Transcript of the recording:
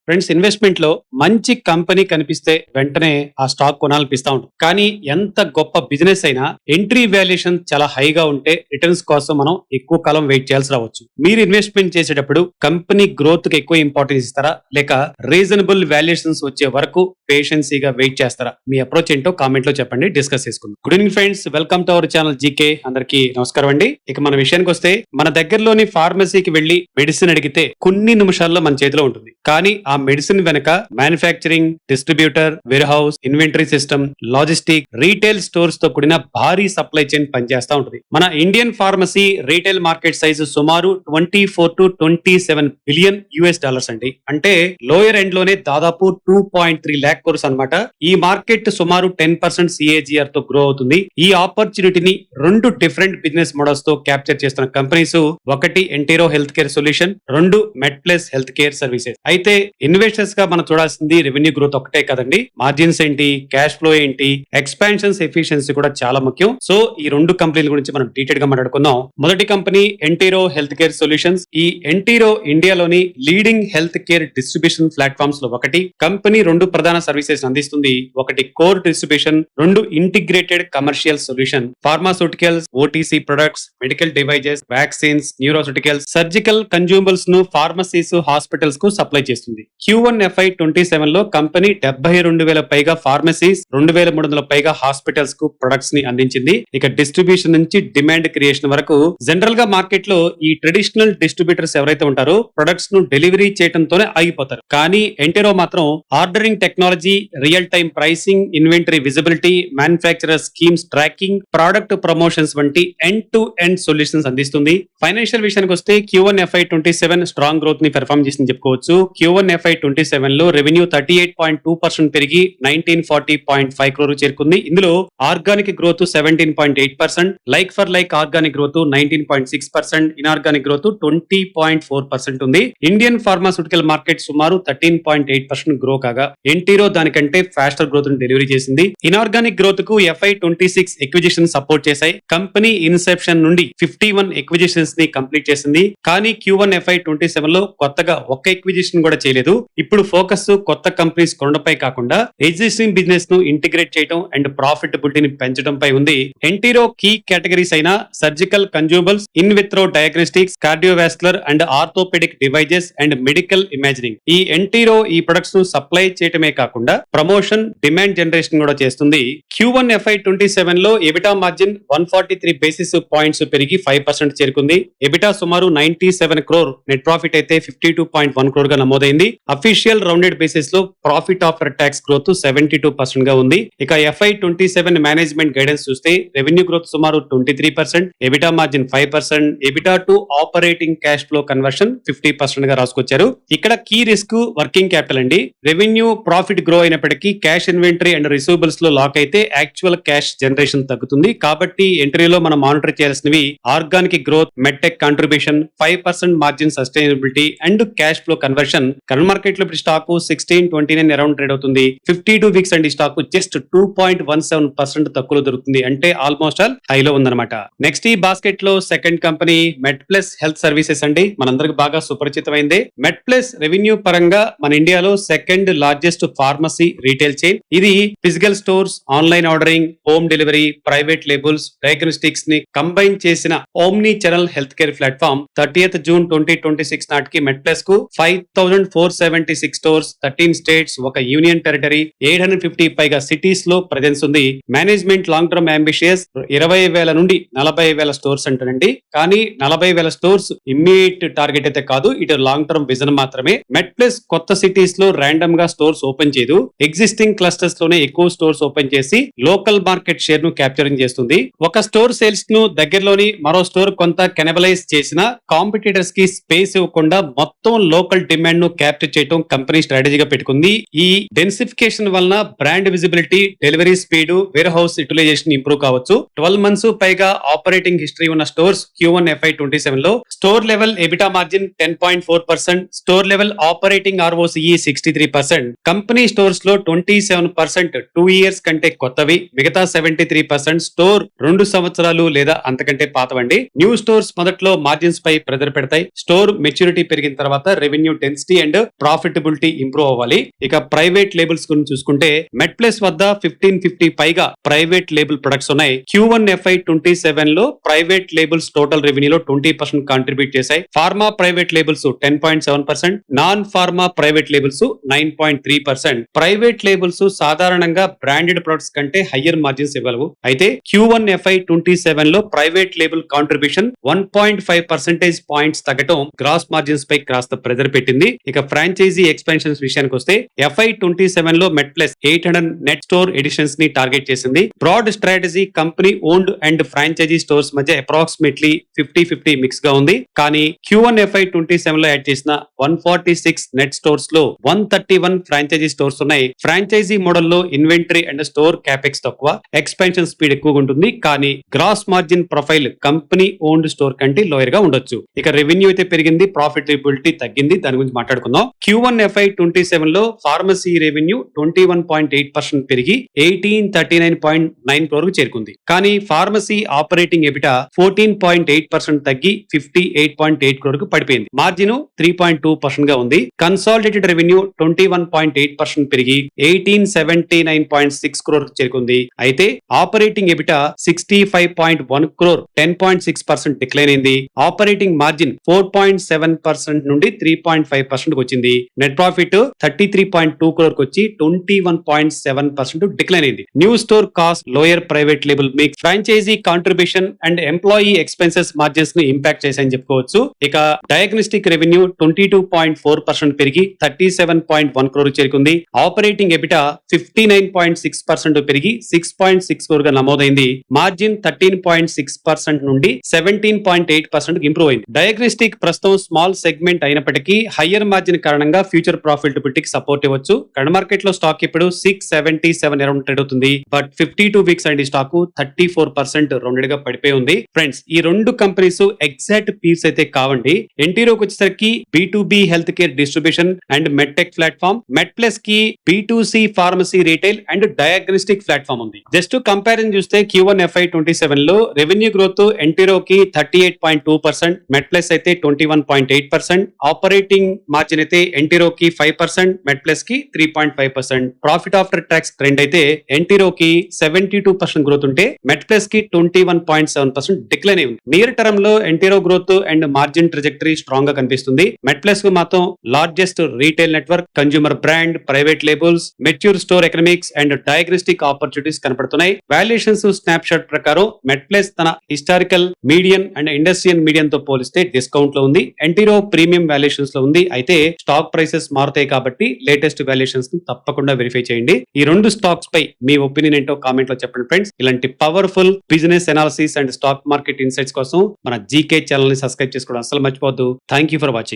Friends, investment లో మంచి company కనిపిస్తే వెంటనే ఆ స్టాక్ కొనాలనిపిస్తా ఉంటుంది. కానీ ఎంత గొప్ప బిజినెస్ అయినా ఎంట్రీ వాల్యుయేషన్ చాలా హైగా ఉంటే రిటర్న్స్ కోసం మనం ఎక్కువ కాలం వెయిట్ చేయాల్సి రావచ్చు. మీరు ఇన్వెస్ట్మెంట్ చేసేటప్పుడు కంపెనీ గ్రోత్ కి ఎక్కువ ఇంపార్టెన్స్ ఇస్తారా, లేక రీజనబుల్ వాల్యుయేషన్స్ వచ్చే వరకు పేషెన్సీగా వెయిట్ చేస్తారా? మీ అప్రోచ్ ఏంటో కామెంట్ లో చెప్పండి, డిస్కస్ చేసుకుందాం. Good evening friends, welcome to our channel GK. అందరికీ నమస్కారం అండి. ఇక మన విషయానికి వస్తే, మన దగ్గరలోని ఫార్మసీకి వెళ్లి మెడిసిన్ అడిగితే కొన్ని నిమిషాల్లో మన చేతిలో ఉంటుంది. కానీ ఆ మెడిసిన్ వెనక manufacturing, distributor, warehouse, inventory system, logistic, retail stores తో కూడిన భారీ సప్లై చైన్ పనిచేస్తా ఉంటుంది. మన Indian pharmacy retail market size సుమారు 24 to 27 బిలియన్ యుఎస్ అండి. అంటే లోయర్ ఎండ్ లోనే దాదాపు 2.3 lakh crores అన్నమాట. ఈ మార్కెట్ సుమారు 10% CAGR తో గ్రో అవుతుంది. ఈ ఆపర్చునిటీని రెండు డిఫరెంట్ బిజినెస్ మోడల్స్ తో క్యాప్చర్ చేస్తున్న కంపెనీస్, ఒకటి ఎంటీరో హెల్త్ కేర్ సొల్యూషన్, రెండు మెడ్ప్లస్ హెల్త్ కేర్ సర్వీసెస్. అయితే ఇన్వెస్టర్స్ గా మనం చూడాల్సింది రెవెన్యూ గ్రోత్ ఒకటే కదండి, మార్జిన్స్ ఏంటి, క్యాష్ ఫ్లో ఏంటి, ఎక్స్పాన్షన్స్ ఎఫిషియన్సీ కూడా చాలా ముఖ్యం. సో ఈ రెండు కంపెనీల గురించి మనం డీటెయిల్ గా మాట్లాడుకుందాం. మొదటి company Entero health care solutions. ఈ ఎంటీరో ఇండియాలోని leading health care distribution platforms లో ఒకటి. కంపెనీ రెండు ప్రధాన సర్వీసెస్ అందిస్తుంది. ఒకటి కోర్ డిస్ట్రిబ్యూషన్, రెండు integrated commercial solution. Pharmaceuticals, OTC products, medical devices, vaccines, nutraceuticals, surgical consumables ను ఫార్మసీస్, హాస్పిటల్స్ కు సప్లై చేస్తుంది. Q1 FY27 లో కంపెనీ 72,000 పైగా ఫార్మసీస్, 2,300 పైగా హాస్పిటల్స్ కు ప్రొడక్ట్స్ ని అందించింది. ఇక డిస్ట్రిబ్యూషన్ నుంచి డిమాండ్ క్రియేషన్ వరకు జనరల్ గా మార్కెట్ లో ఈ ట్రెడిషనల్ డిస్ట్రిబ్యూటర్స్ ఎవరైతే ఉంటారో ప్రొడక్ట్స్ ను డెలివరీ చేయడంతోనే ఆగిపోతారు. కానీ ఎంటెరో మాత్రం ordering technology, real time pricing, inventory visibility, manufacturer schemes tracking, product promotions వంటి ఎండ్ టు ఎండ్ సొల్యూషన్స్ అందిస్తుంది. ఫైనాన్షియల్ విషయానికి వస్తే Q1 FY27 స్ట్రాంగ్ గ్రోత్ ని పెర్ఫార్మ్ చేసింది చెప్పుకోవచ్చు. Q1 FY27 లో రెవెన్యూ 38.2% పెరిగి 1940.5 crore చేరుకుంది. ఇందులో organic growth 17.8%, like for like organic growth 19.6%, inorganic growth 20.4% ఉంది. ఇండియన్ ఫార్మాస్యూటికల్ మార్కెట్ సుమారు 13.8% గ్రో కాగా ఎంటీరో దానికంటే ఫాస్టర్ గ్రోత్ ని డెలివరీ చేసింది. ఇన్ఆర్గానిక్ గ్రోత్ కు FY26 ఎక్విజిషన్ సపోర్ట్ చేశాయి. కంపెనీ ఇన్సెప్షన్ నుండి 51 ఎక్విజిషన్స్ ని కంప్లీట్ చేసింది. కానీ Q1 FY27 లో కొత్తగా ఒక్క ఎక్విజిషన్ కూడా చేయలేదు. ఇప్పుడు ఫోకస్ కొత్త కంపెనీస్ కొనడంపై కాకుండా ఎగ్జిస్టింగ్ బిజినెస్ ను ఇంటిగ్రేట్ చేయడం అండ్ ప్రాఫిటబిలిటీని పెంచడంపై ఉంది. ఎంటీరో కీ కేటగిరీస్ అయిన surgical consumables, in vitro diagnostics, cardiovascular and orthopaedic devices and medical imaging. ఈ ఎంటీరో ఈ ప్రొడక్ట్స్ ను సప్లై చేయడమే కాకుండా ప్రమోషన్, డిమాండ్ జనరేషన్ కూడా చేస్తుంది. Q1 FY27 లో ఎబిటా మార్జిన్ 143 బేసిస్ పాయింట్స్ పెరిగి 5% చేరుకుంది. ఎబిటా సుమారు 97 crore, నెట్ ప్రాఫిట్ అయితే 52.1 crore గా నమోదైంది. అఫీషియల్ రౌండెడ్ బేసిస్ లో ప్రాఫిట్ ఆఫ్టర్ ట్యాక్స్ గ్రోత్ 72% గా ఉంది. ఇక FY27 మేనేజ్మెంట్ గైడెన్స్ చూస్తే రెవెన్యూ గ్రోత్ సుమారు 23%, EBITDA margin 5%, EBITDA to operating cash flow conversion 50% గా రాసుకొచ్చారు. ఇక్కడ కీ రిస్క్ వర్కింగ్ క్యాపిటల్ అండి. రెవెన్యూ ప్రాఫిట్ గ్రో అయినప్పటికీ క్యాష్ ఇన్వెంటరీ అండ్ రిసీవబుల్స్ లో లాక్ అయితే యాక్చువల్ క్యాష్ జనరేషన్ తగ్గుతుంది. కాబట్టి ఎంట్రీలో మనం మానిటర్ చేయాల్సినవి organic growth, medtech contribution, 5% margin sustainability and cash flow conversion. Current market లో ఇప్పుడు స్టాక్ 1629 అరౌండ్ ట్రేడ్ అవుతుంది. 52 వీక్స్ అండి స్టాక్ జస్ట్ 2.17% తక్కువలో దొరుకుతుంది. అంటే ఆల్మోస్ట్ ఆల్ హైలో ఉందన్నమాట. నెక్స్ట్ ఈ బాస్కెట్ లో second company MedPlus health services అండి. మనందరికి బాగా సుపరిచితమైంది. మెడ్ప్లస్ రెవెన్యూ పరంగా మన ఇండియాలో second largest pharmacy retail chain. ఇది physical stores, online ordering, home delivery, private labels, diagnostics ని కంబైన్ చేసిన omni channel health care platform. 30th June 2026 నాటికి మెడ్ప్లస్ కు 5,476 స్టోర్స్, 13 స్టేట్స్, ఒక యూనియన్ టెరిటరీ, 850 పైగా సిటీస్ లో ప్రెజెన్స్ ఉంది. మేనేజ్మెంట్ లాంగ్ టర్మ్ అంబిషియస్ 20,000 నుండి 40,000 స్టోర్స్ అంటారండి. కానీ 40,000 స్టోర్స్ ఇమ్మీడియట్ టార్గెట్ అయితే కాదు, ఇటు లాంగ్ టర్మ్ విజన్ మాత్రమే. మెడ్ప్లస్ కొత్త సిటీస్ లో ర్యాండమ్ గా స్టోర్స్ ఓపెన్ చేయదు. ఎగ్జిస్టింగ్ క్లస్టర్స్ లోనే ఎక్కువ స్టోర్స్ ఓపెన్ చేసి లోకల్ మార్కెట్ షేర్ ను క్యాప్చరింగ్ చేస్తుంది. ఒక స్టోర్ సేల్స్ ను దగ్గరలోని మరో స్టోర్ కొంత కెనబలైజ్ చేసిన కాంపిటీటర్స్ కి స్పేస్ ఇవ్వకుండా మొత్తం లోకల్ డిమాండ్ ను క్యాప్చర్ చేయడం కంపెనీ స్ట్రాటజీగా పెట్టుకుంది. ఈ డెన్సిఫికేషన్ వలన brand visibility, delivery speed, warehouse utilisation improve కావచ్చు. 12 months పైగా ఆపరేటింగ్ హిస్టరీ ఉన్న స్టోర్స్ Q1 FY27 లో store level EBITDA margin 10.4%, store level operating ROCE 63%. Company stores లో 27% 2 years కంటే కొత్తవి, మిగతా 73% స్టోర్ 2 సంవత్సరాలు లేదా అంతకంటే పాతవండి. న్యూ స్టోర్స్ మొదట్లో మార్జిన్స్ పై ప్రెజర్ పెడతాయి. స్టోర్ మెచ్యూరిటీ పెరిగిన తర్వాత revenue density and profitability improve అవ్వాలి. ఇక ప్రైవేట్ లేబుల్స్ గురించి చూసుకుంటే మెట్ ప్లస్ వద్ద 1550 పైగా ప్రైవేట్ లేబుల్ ప్రొడక్ట్స్ ఉన్నాయి. Q1 FY27 లో ప్రైవేట్ లేబుల్స్ టోటల్ రెవెన్యూలో 20% కాంట్రిబ్యూట్ చేశాయి. Pharma private labels 10.7%, non pharma private labels 9.3%. Private labels సాధారణంగా బ్రాండెడ్ ప్రొడక్ట్స్ కంటే హయ్యర్ మార్జిన్స్ ఇవ్వగలవు. అయితే Q1 FY27 లో private label contribution 1.5 percentage points తగ్గటం గ్రాస్ మార్జిన్స్ పై కాస్త pressure పెట్టింది. ఇక ఫ్రాంచైజీ ఎక్స్పెన్షన్స్ విషయానికి వస్తే FY27 లో మెట్ ప్లస్ 800 నెట్ స్టోర్ ఎడిషన్స్ ని టార్గెట్ చేసింది. Broad strategy company owned and franchisee stores మధ్య అప్రాక్సిమేట్లీ 50-50 మిక్స్ గా ఉంది. కానీ Q1 FY27 లో యాడ్ చేసిన 146 నెట్ స్టోర్స్ లో 131 ఫ్రాంచైజీ స్టోర్స్ ఉన్నాయి. ఫ్రాంచైజీ మోడల్ లో ఇన్వెంటరీ అండ్ స్టోర్ క్యాపెక్స్ తక్కువ, ఎక్స్పెన్షన్ స్పీడ్ ఎక్కువగా ఉంటుంది. కానీ gross margin profile company owned store కంటే లోయర్ గా ఉండొచ్చు. ఇక రెవెన్యూ అయితే పెరిగింది, ప్రాఫిటబిలిటీ తగ్గింది. దాని గురించి మాట్లాడుకుందాం. Q1 FY27 లో ఫార్మసీ రెవెన్యూ 21.8% పెరిగి 1839.9 crore చేరుకుంది. కానీ ఫార్మసీ ఆపరేటింగ్ ఎబిటా 14.8% తగ్గి 58.8 crore కు పడిపోయింది. మార్జిన్ 3.2% గా ఉంది. కన్సాలిడేటెడ్ రెవెన్యూ 21.8% పెరిగి 1879.6 crore చేరుకుంది. అయితే ఆపరేటింగ్ ఎబిటా 65.1 crore 10.6% డిక్లైన్ అయింది. ఆపరేటింగ్ మార్జిన్ 4.7% నుండి 3.5% కు వచ్చింది. నెట్ ప్రాఫిట్ 33.2 crore కు వచ్చి 21.7% డిక్లైన్ అయింది. New store cost, lower private label mix, franchisee contribution and employee expenses margins ని ఇంపాక్ట్ చేశాయని చెప్పుకోవచ్చు. ఇక డయాగ్నోస్టిక్ రెవెన్యూ 22.4% పెరిగి 37.1 crore చేరుకుంది. ఆపరేటింగ్ ఎబిటా 59.6% పెరిగి 6.6 crore గా నమోదైంది. మార్జిన్ 13.6% నుండి 17.8% ఇంప్రూవ్ అయింది. డయాగ్నోస్టిక్ ప్రస్తుతం స్మాల్ సెగ్మెంట్ అయినప్పటికీ హయ్యర్ మార్జిన్ కారణంగా ఫ్యూచర్ ప్రాఫిటబిలిటీకి సపోర్ట్ ఇవ్వచ్చు. కరెంట్ మార్కెట్ లో స్టాక్ ఇప్పుడు 677 అరౌండ్ ట్రేడ్ అవుతుంది. బట్ 52 వీక్స్ అండి స్టాక్ 34% రెండుగా పడిపోయి ఉంది. ఫ్రెండ్స్, ఈ రెండు కంపెనీస్ ఎగ్జాక్ట్ పీర్స్ అయితే కావండి. ఎన్టీరోకి వచ్చేసరికి B2B health care distribution and medtech platform, met plus కి B2C pharmacy retail and diagnostic platform ఉంది. జస్ట్ కంపారిజన్ చూస్తే Q1 FY27 లో రెవెన్యూ గ్రోత్ ఎన్టీరోకి 38.2%, మెట్ ప్లస్ అయితే 21.8%, ఆపరేటింగ్ మార్జిన్ అయితే ఎన్టీరోకి 5%, మెట్ ప్లస్ కి 3.5%. ప్రాఫిట్ ఆఫ్టర్ ట్యాక్స్ ట్రెండ్ అయితే ఎన్టీరోకి 72% గ్రోత్ ఉంటే మెట్ ప్లస్ కి 21.7% డిక్లైన్ అయింది. నియర్ టర్మ్ లో Entero growth and margin trajectory strong గా కనిపిస్తుంది. మెట్ ప్లస్ కు మాత్రం largest retail network, consumer brand, private labels, mature store economics and diagnostic opportunities కనపడుతున్నాయి. వాల్యుయేషన్స్ స్నాప్ షాట్ ప్రకారం మెట్ ప్లస్ తన historical median and industrial median తో పోలిస్తే డిస్కౌంట్ లో ఉంది. ఎన్టీరో ప్రీమియం వాల్యుయేషన్స్ లో ఉంది. అయితే స్టాక్ ప్రైసెస్ మారుతాయి కాబట్టి లేటెస్ట్ వాల్యుయేషన్స్ తప్పకుండా వెరిఫై చేయండి. ఈ రెండు స్టాక్స్ పై మీ ఒపీనియన్ ఏంటో కామెంట్ లో చెప్పండి ఫ్రెండ్స్. ఇలాంటి powerful business analysis and stock market insights కోసం మన జీకే ఛానల్ ని సబ్స్క్రైబ్ చేసుకోవడం అసలు మర్చిపోవద్దు. Thank you for watching.